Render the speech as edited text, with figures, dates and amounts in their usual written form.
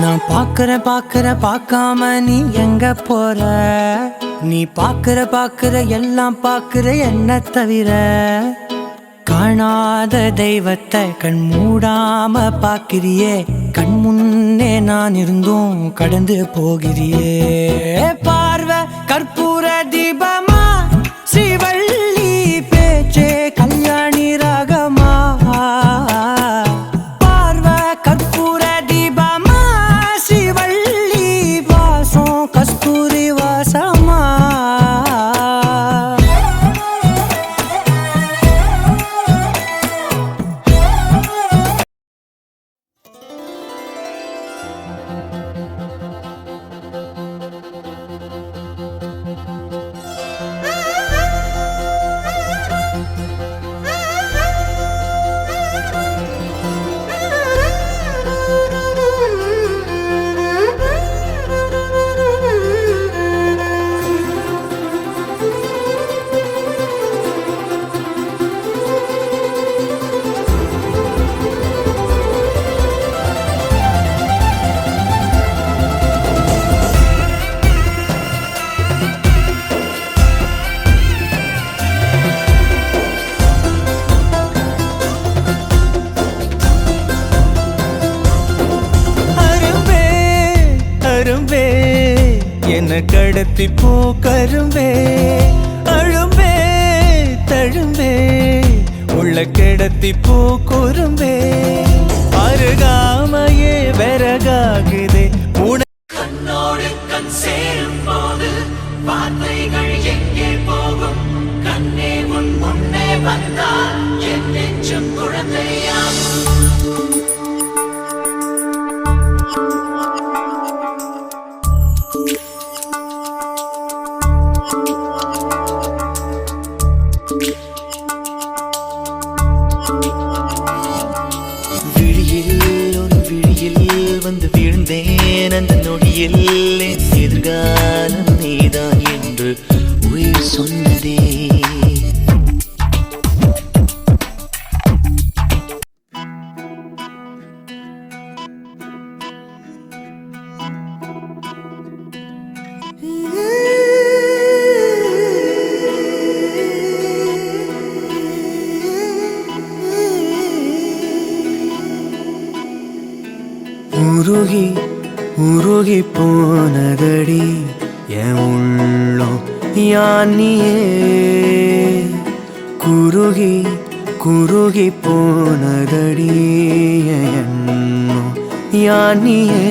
நான் பார்க்காம நீ எங்க போற? நீ பார்க்கிற எல்லாம் பார்க்கிற என்ன தவிர. காணாத தெய்வத்தை கண் மூடாம பார்க்கிறியே, கண் முன்னே நான் இருந்தும் கடந்து போகிறியே. பார்வை கற்பூர தீபமா, ஸ்ரீவள்ளி பேச்சே கல்யாணி ராகமா. பார்வை கற்பூர தீபமா, ஸ்ரீவள்ளி வாசம் கஸ்தூரி வாசமா. என்ன கடத்தி போ கரும்பே, அழும்பே தழும்பே உள்ள கிடத்தி போ குறும்பே. அருகாமையே விறகாகுதே கண்ணோடு கண் சேரும் போது வார்த்தைகள் எங்கே போகும்? கண்ணே உன் முன்னே வந்தால் என் நெஞ்சும் குழந்தையாகும். வந்து வீழ்ந்தேன் அந்த நொடியில், எதிர்காலம் நீதான் என்று உயிர் சொன்னதே. உருகி போனதடி என் உள்ளம் யானியே. குருகி போனதடி என் எண்ணம் யானியே.